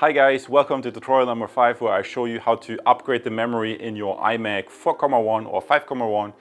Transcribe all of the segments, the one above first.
Hi guys, welcome to tutorial number 5 where I show you how to upgrade the memory in your iMac 4.1 or 5.1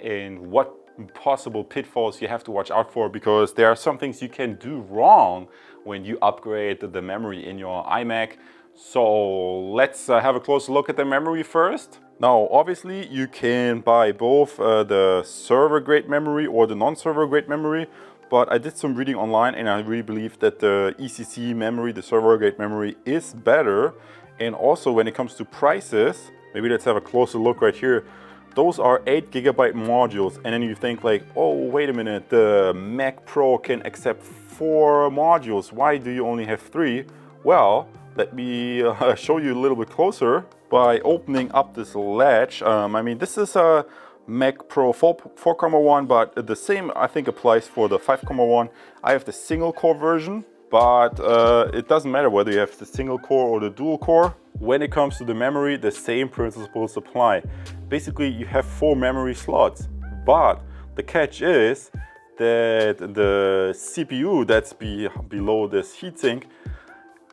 and what possible pitfalls you have to watch out for, because there are some things you can do wrong when you upgrade the memory in your iMac. So let's have a closer look at the memory first. Now obviously you can buy both the server grade memory or the non-server grade memory. But I did some reading online and I really believe that the ECC memory, the server grade memory, is better. And also when it comes to prices, maybe let's have a closer look right here. Those are 8 GB modules. And then you think like, oh, wait a minute, the Mac Pro can accept 4 modules. Why do you only have 3? Well, let me show you a little bit closer by opening up this latch. I mean, this is a Mac Pro 4.1, but the same I think applies for the 5.1. I have the single core version, but it doesn't matter whether you have the single core or the dual core. When it comes to the memory, the same principles apply. Basically, you have 4 memory slots, but the catch is that the CPU that's below this heatsink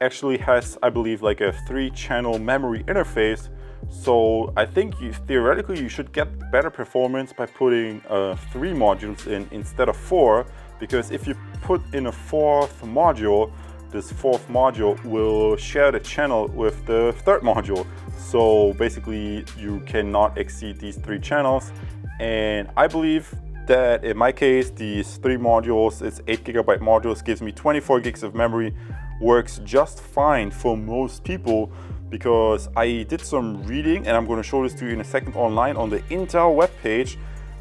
actually has, I believe, like a 3-channel memory interface. So I think theoretically you should get better performance by putting 3 modules in instead of 4, because if you put in a 4th module, this 4th module will share the channel with the 3rd module. So basically you cannot exceed these 3 channels. And I believe that in my case, these 3 modules, it's 8 GB modules, gives me 24 gigs of memory, works just fine for most people. Because I did some reading, and I'm going to show this to you in a second online on the Intel webpage.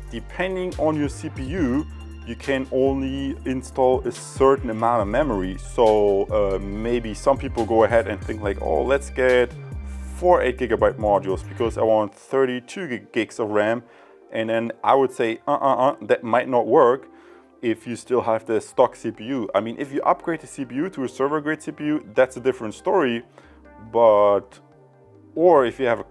Depending on your CPU, you can only install a certain amount of memory. So maybe some people go ahead and think like, oh, let's get 4 8 GB modules because I want 32 gigs of RAM. And then I would say, that might not work if you still have the stock CPU. I mean, if you upgrade the CPU to a server grade CPU, that's a different story. But or if you have a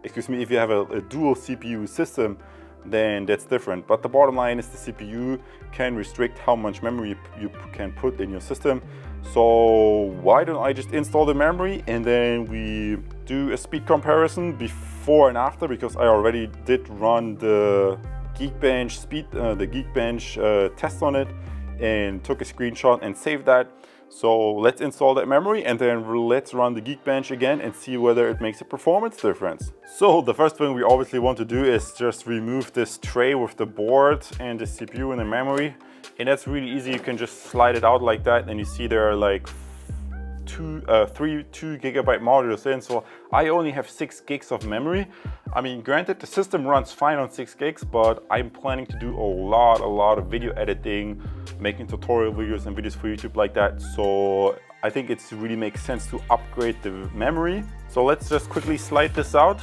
if you have a dual CPU system, then that's different. But the bottom line is the CPU can restrict how much memory you can put in your system. So why don't I just install the memory and then we do a speed comparison before and after, because I already did run the Geekbench test on it and took a screenshot and saved that. So let's install that memory and then let's run the Geekbench again and see whether it makes a performance difference. So the first thing we obviously want to do is just remove this tray with the board and the CPU and the memory. And that's really easy. You can just slide it out like that and you see there are like 2 GB modules in. So I only have 6 gigs of memory. I mean, granted, the system runs fine on 6 gigs, but I'm planning to do a lot of video editing, making tutorial videos and videos for YouTube like that. So I think it really makes sense to upgrade the memory. So let's just quickly slide this out.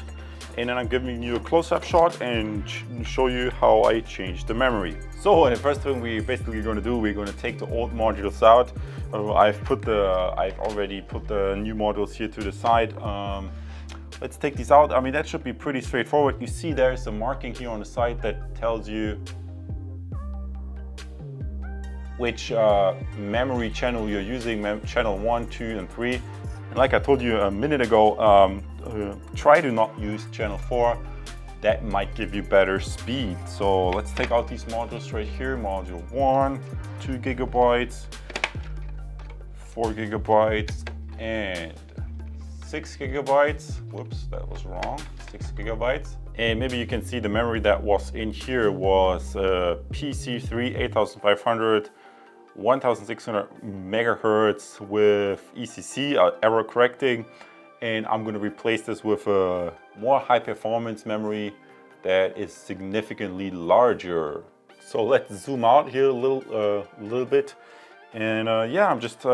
And then I'm giving you a close-up shot and show you how I changed the memory. So the first thing we're basically going to do, we're going to take the old modules out. I've already put the new modules here to the side. Let's take these out. I mean, that should be pretty straightforward. You see there's a marking here on the side that tells you which memory channel you're using, channel 1, 2, and 3. And like I told you a minute ago, try to not use channel 4. That might give you better speed. So let's take out these modules right here. Module 1, 2 GB, 4 GB, and 6 GB. Whoops, that was wrong. 6 GB. And maybe you can see the memory that was in here was PC3 8500, 1600 megahertz with ECC, error correcting. And I'm going to replace this with a more high performance memory that is significantly larger. So let's zoom out here a little bit. And yeah, I'm just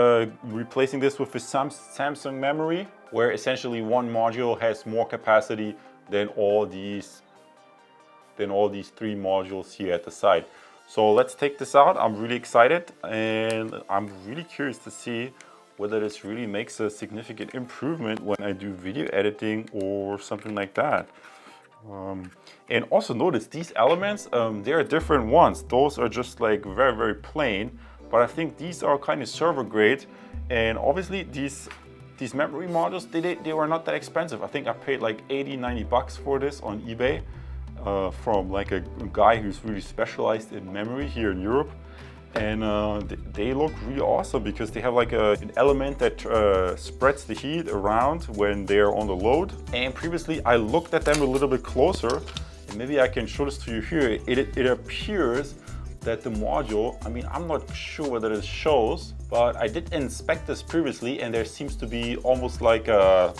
replacing this with a Samsung memory, where essentially one module has more capacity than all these 3 modules here at the side. So let's take this out. I'm really excited and I'm really curious to see whether this really makes a significant improvement when I do video editing or something like that. And also notice these elements, they are different ones. Those are just like very plain, but I think these are kind of server grade And obviously these memory modules, they were not that expensive. I think I paid like 80-90 bucks for this on eBay from like a guy who's really specialized in memory here in Europe. And they look really awesome because they have like an element that spreads the heat around when they're on the load. And previously I looked at them a little bit closer, and maybe I can show this to you here. It appears that the module, I mean, I'm not sure whether it shows, but I did inspect this previously, and there seems to be almost like a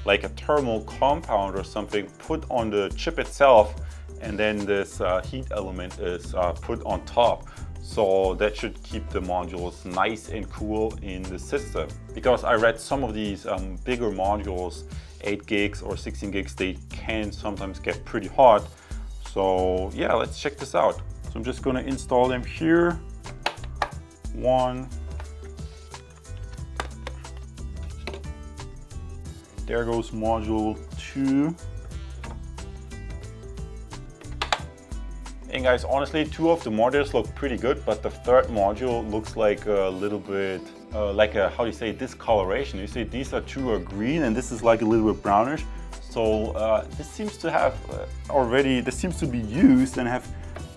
thermal compound or something put on the chip itself, and then this heat element is put on top. So that should keep the modules nice and cool in the system. Because I read some of these bigger modules, 8 gigs or 16 gigs, they can sometimes get pretty hot. So yeah, let's check this out. So I'm just gonna install them here. 1. There goes module 2. And guys, honestly, 2 of the modules look pretty good, but the 3rd module looks like a little bit like a, how do you say, discoloration. You see these 2 are green and this is like a little bit brownish. So this seems to have this seems to be used and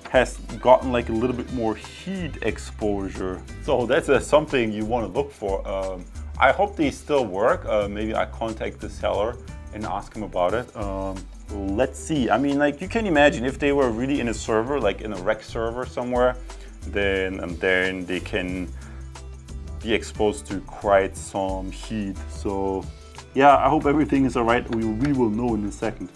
has gotten like a little bit more heat exposure. So that's something you want to look for. I hope they still work. Maybe I contact the seller and ask him about it. Let's see. I mean, like, you can imagine if they were really in a server, like in a rec server somewhere, then they can be exposed to quite some heat. So yeah, I hope everything is all right. We will know in a second.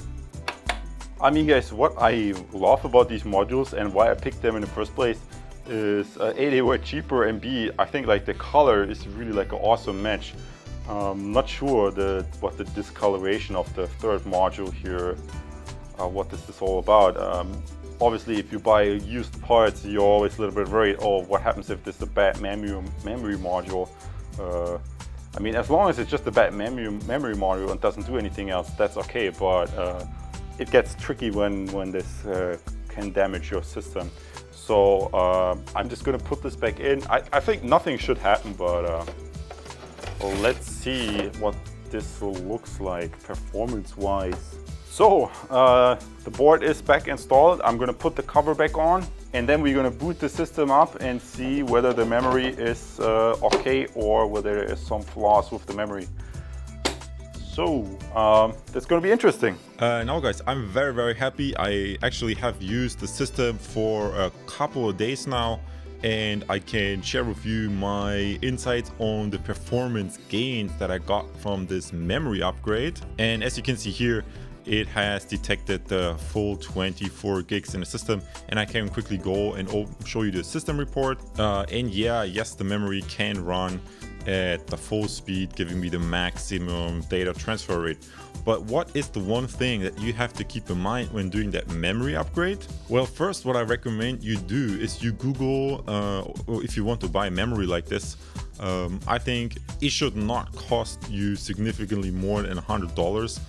I mean, guys, what I love about these modules and why I picked them in the first place is A, they were cheaper, and B, I think like the color is really like an awesome match. Not sure what the discoloration of the 3rd module here, what this is all about. Obviously, if you buy used parts, you're always a little bit worried, oh, what happens if this is a bad memory module? I mean, as long as it's just a bad memory module and doesn't do anything else, that's okay, but it gets tricky when this can damage your system. So I'm just gonna put this back in. I think nothing should happen, but well, let's see what this looks like performance-wise. So the board is back installed. I'm gonna put the cover back on, and then we're gonna boot the system up and see whether the memory is okay or whether there is some flaws with the memory. So that's gonna be interesting. Now guys, I'm very happy. I actually have used the system for a couple of days now, and I can share with you my insights on the performance gains that I got from this memory upgrade. And as you can see here, it has detected the full 24 gigs in the system, and I can quickly go and show you the system report. And yeah, yes, the memory can run at the full speed, giving me the maximum data transfer rate. But what is the one thing that you have to keep in mind when doing that memory upgrade? Well, first, what I recommend you do is you Google, or if you want to buy memory like this, I think it should not cost you significantly more than $100.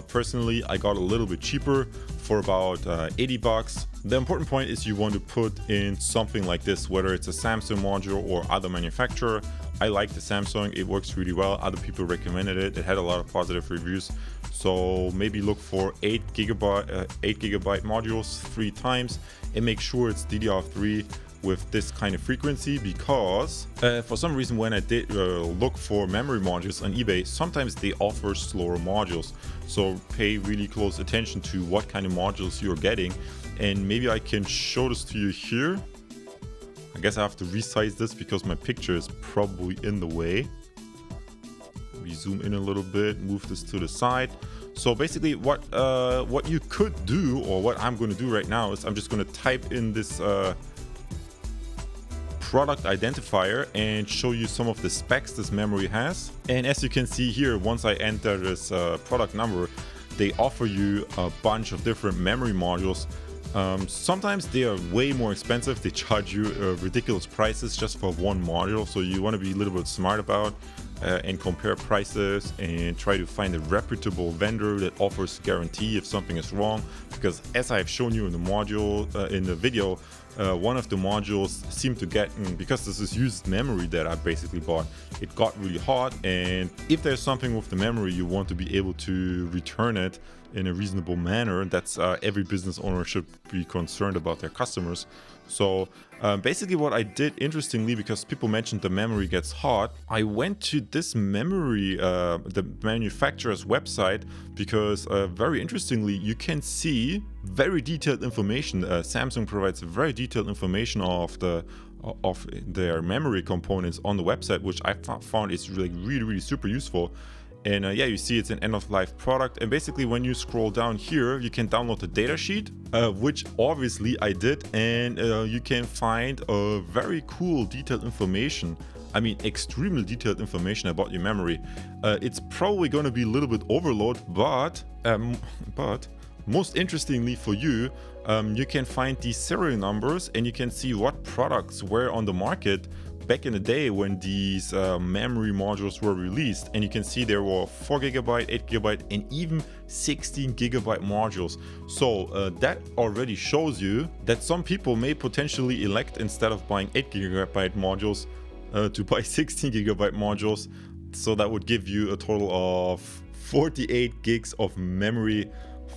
Personally, I got a little bit cheaper for about 80 bucks. The important point is you want to put in something like this, whether it's a Samsung module or other manufacturer. I like the Samsung, it works really well. Other people recommended it. It had a lot of positive reviews. So maybe look for 8 gigabyte modules 3 times and make sure it's DDR3 with this kind of frequency, because for some reason when I did look for memory modules on eBay, sometimes they offer slower modules. So pay really close attention to what kind of modules you're getting, and maybe I can show this to you here. I guess I have to resize this because my picture is probably in the way. We zoom in a little bit, move this to the side. So basically what you could do, or what I'm going to do right now, is I'm just going to type in this product identifier and show you some of the specs this memory has. And as you can see here, once I enter this product number, they offer you a bunch of different memory modules. Sometimes they are way more expensive. They charge you ridiculous prices just for one module, so you want to be a little bit smart about and compare prices and try to find a reputable vendor that offers guarantee if something is wrong, because as I have shown you in the module in the video, one of the modules seemed to get, because this is used memory that I basically bought, it got really hot. And if there's something with the memory, you want to be able to return it in a reasonable manner. That's every business owner should be concerned about their customers. So basically what I did, interestingly, because people mentioned the memory gets hot, I went to this memory, the manufacturer's website, because very interestingly, you can see very detailed information. Samsung provides very detailed information of their memory components on the website, which I found is really super useful. And yeah, you see it's an end-of-life product. And basically when you scroll down here, you can download the data sheet, which obviously I did. And you can find a very cool detailed information. I mean, extremely detailed information about your memory. It's probably going to be a little bit overload, but most interestingly for you, you can find these serial numbers and you can see what products were on the market back in the day when these memory modules were released. And you can see there were 4GB, 8GB, and even 16GB modules. So that already shows you that some people may potentially elect, instead of buying 8GB modules, to buy 16GB modules. So that would give you a total of 48 gigs of memory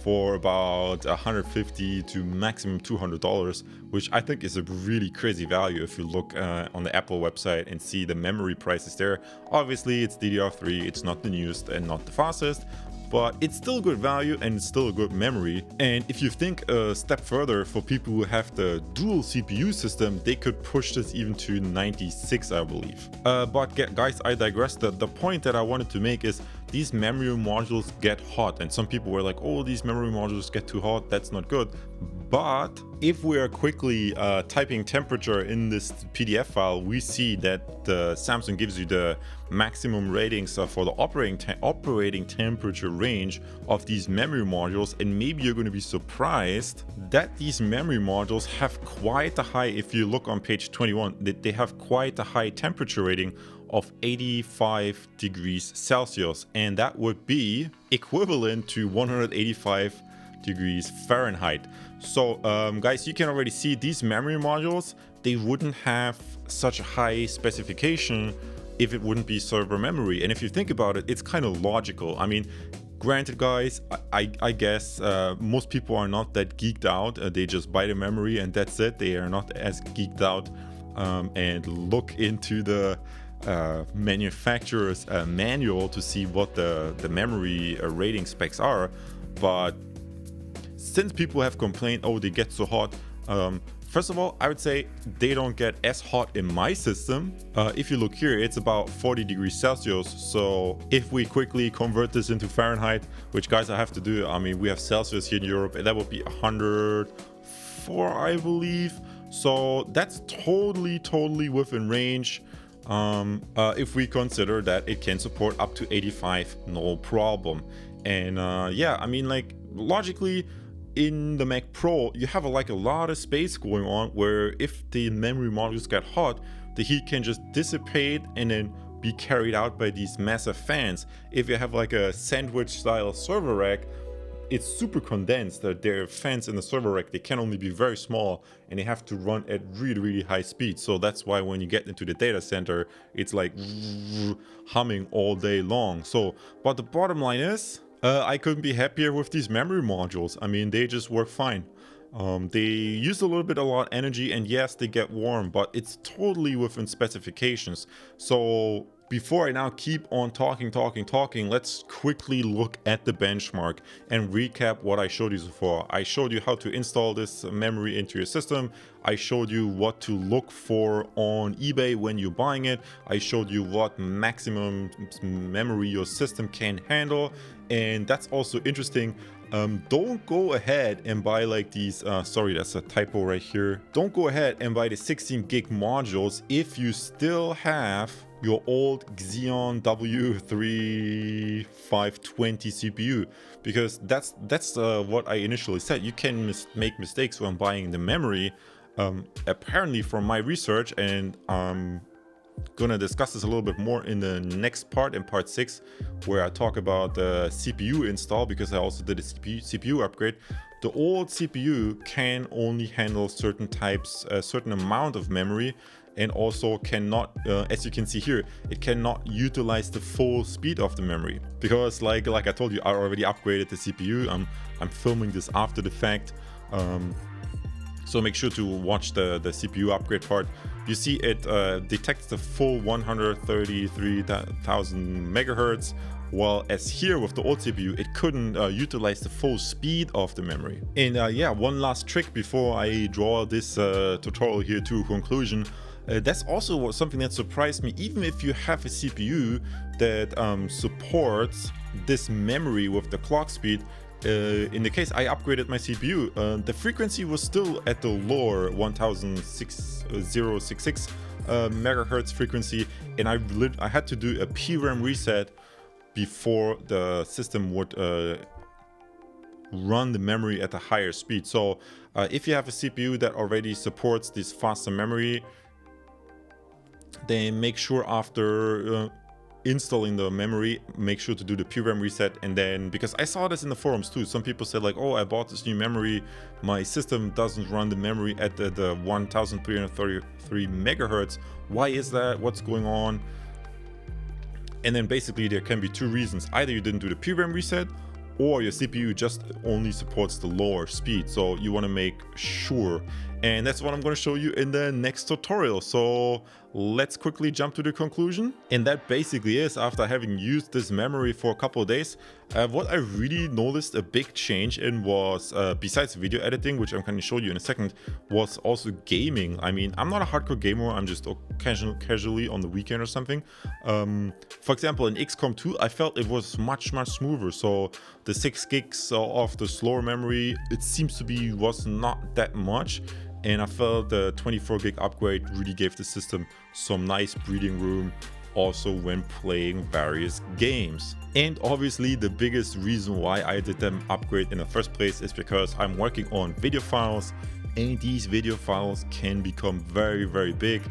for about $150 to maximum $200, which I think is a really crazy value if you look on the Apple website and see the memory prices there. Obviously, it's DDR3, it's not the newest and not the fastest, but it's still good value and it's still a good memory. And if you think a step further, for people who have the dual CPU system, they could push this even to 96, I believe. But guys, I digress. The point that I wanted to make is these memory modules get hot, and some people were like, oh, these memory modules get too hot, that's not good. But if we are quickly typing temperature in this PDF file, we see that Samsung gives you the maximum ratings for the operating temperature range of these memory modules. And maybe you're going to be surprised that these memory modules have quite a high, if you look on page 21, they have quite a high temperature rating of 85 degrees Celsius. And that would be equivalent to 185 degrees Fahrenheit. So guys, you can already see these memory modules, they wouldn't have such a high specification if it wouldn't be server memory. And if you think about it, it's kind of logical. I mean, granted guys, I guess most people are not that geeked out. They just buy the memory and that's it. They are not as geeked out and look into the manufacturer's manual to see what the memory rating specs are. But since people have complained, oh, they get so hot, first of all, I would say they don't get as hot in my system. If you look here, it's about 40 degrees Celsius. So if we quickly convert this into Fahrenheit, which guys I have to do, I mean, we have Celsius here in Europe, and that would be 104, I believe. So that's totally within range. If we consider that it can support up to 85, no problem. And yeah, I mean, like, logically, in the Mac Pro, you have like a lot of space going on, where if the memory modules get hot, the heat can just dissipate and then be carried out by these massive fans. If you have like a sandwich style server rack, it's super condensed. Their fans in the server rack, they can only be very small and they have to run at really high speed. So that's why when you get into the data center, it's like humming all day long. So, but the bottom line is, I couldn't be happier with these memory modules. I mean, they just work fine. They use a lot energy, and yes, they get warm, but it's totally within specifications. So before I now keep on talking, let's quickly look at the benchmark and recap what I showed you so far. I showed you how to install this memory into your system. I showed you what to look for on eBay when you're buying it. I showed you what maximum memory your system can handle. And that's also interesting. Don't go ahead and buy like these, sorry, that's a typo right here. Don't go ahead and buy the 16 gig modules if you still have your old Xeon W3520 CPU, because that's what I initially said. You can make mistakes when buying the memory. Apparently from my research, and gonna discuss this a little bit more in the next part, in part 6, where I talk about the CPU install, because I also did a CPU upgrade. The old CPU can only handle certain types, a certain amount of memory, and also cannot, as you can see here, it cannot utilize the full speed of the memory, because like I told you, I already upgraded the CPU. I'm filming this after the fact, so make sure to watch the CPU upgrade part. You see it detects the full 133,000 megahertz, while as here with the old CPU, it couldn't utilize the full speed of the memory. And yeah, one last trick before I draw this tutorial here to a conclusion. That's also something that surprised me. Even if you have a CPU that supports this memory with the clock speed, in the case I upgraded my CPU, the frequency was still at the lower 1066 megahertz frequency, and I had to do a PRAM reset before the system would run the memory at a higher speed. So if you have a CPU that already supports this faster memory, then make sure after installing the memory, make sure to do the PRAM reset. And then, because I saw this in the forums too, some people said like, oh, I bought this new memory, my system doesn't run the memory at the 1333 megahertz. Why is that? What's going on? And then basically there can be two reasons. Either you didn't do the PRAM reset, or your CPU just only supports the lower speed. So you want to make sure. And that's what I'm going to show you in the next tutorial. So let's quickly jump to the conclusion. And that basically is, after having used this memory for a couple of days, what I really noticed a big change in was, besides video editing, which I'm going to show you in a second, was also gaming. I mean, I'm not a hardcore gamer, I'm just casually on the weekend or something. For example, in XCOM 2, I felt it was much smoother. So the 6 gigs of the slower memory, it seems to be was not that much. And I felt the 24 gig upgrade really gave the system some nice breathing room, also when playing various games. And obviously the biggest reason why I did them upgrade in the first place is because I'm working on video files, and these video files can become very big.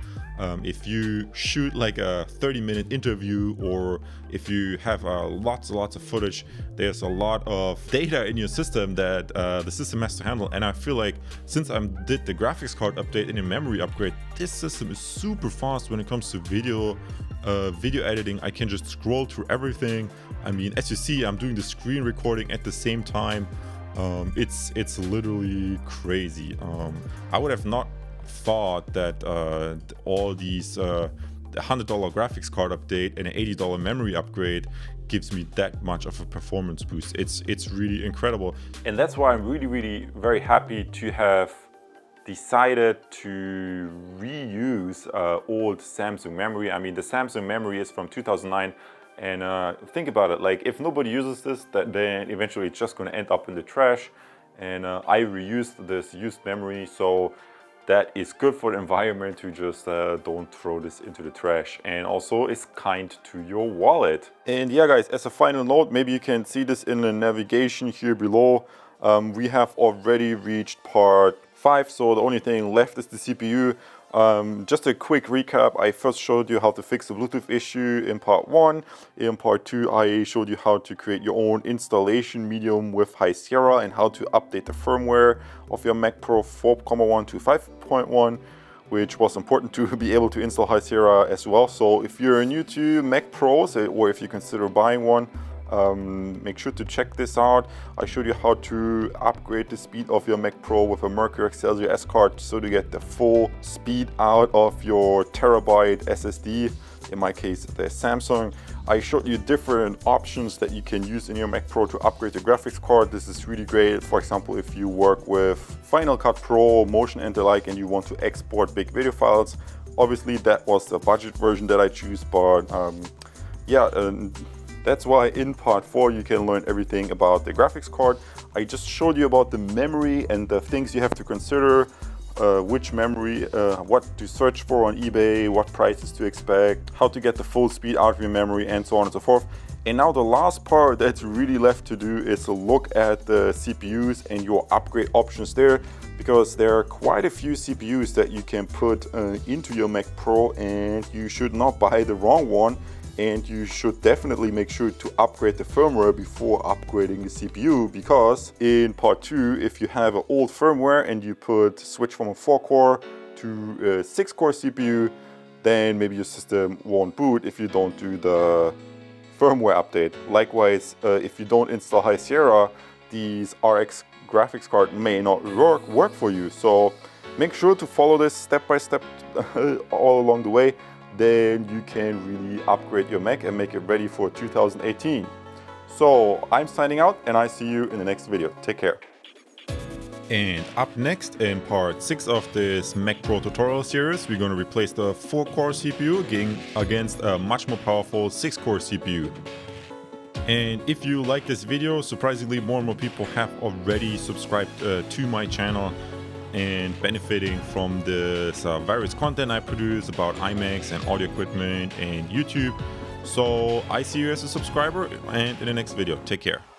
If you shoot like a 30-minute interview, or if you have lots of footage, there's a lot of data in your system that the system has to handle. And I feel like since I did the graphics card update and a memory upgrade, this system is super fast when it comes to video editing. I can just scroll through everything. I mean, as you see, I'm doing the screen recording at the same time. It's literally crazy. I would have not thought that all these $100 graphics card update and an $80 memory upgrade gives me that much of a performance boost. It's really incredible. And that's why I'm really very happy to have decided to reuse old Samsung memory. I mean, the Samsung memory is from 2009. And think about it, like if nobody uses this, then eventually it's just going to end up in the trash. And I reused this used memory, so that is good for the environment to just don't throw this into the trash, and also is kind to your wallet. And yeah guys, as a final note, maybe you can see this in the navigation here below. We have already reached part 5, so the only thing left is the CPU. Just a quick recap, I first showed you how to fix the Bluetooth issue in part 1. In part 2, I showed you how to create your own installation medium with High Sierra and how to update the firmware of your Mac Pro 4.1 to 5.1, which was important to be able to install High Sierra as well. So if you're new to Mac Pros, or if you consider buying one, make sure to check this out. I showed you how to upgrade the speed of your Mac Pro with a Mercury Excelsior S card, so to get the full speed out of your terabyte SSD. In my case, the Samsung. I showed you different options that you can use in your Mac Pro to upgrade the graphics card. This is really great. For example, if you work with Final Cut Pro, Motion and the like, and you want to export big video files. Obviously, that was the budget version that I choose, but yeah. That's why in part 4 you can learn everything about the graphics card. I just showed you about the memory and the things you have to consider, which memory, what to search for on eBay, what prices to expect, how to get the full speed out of your memory, and so on and so forth. And now the last part that's really left to do is to look at the CPUs and your upgrade options there. because there are quite a few CPUs that you can put into your Mac Pro, and you should not buy the wrong one, and you should definitely make sure to upgrade the firmware before upgrading the CPU, because in part 2, if you have an old firmware and you switch from a 4-core to a 6-core CPU, then maybe your system won't boot if you don't do the firmware update. Likewise, if you don't install High Sierra, these RX graphics card may not work for you. So make sure to follow this step by step all along the way. Then you can really upgrade your Mac and make it ready for 2018. So I'm signing out, and I see you in the next video. Take care. And up next, in part 6 of this Mac Pro tutorial series, we're going to replace the 4-core CPU against a much more powerful 6-core CPU. And if you like this video, surprisingly more and more people have already subscribed to my channel and benefiting from this various content I produce about iMacs and audio equipment and YouTube. So I see you as a subscriber, and in the next video. Take care.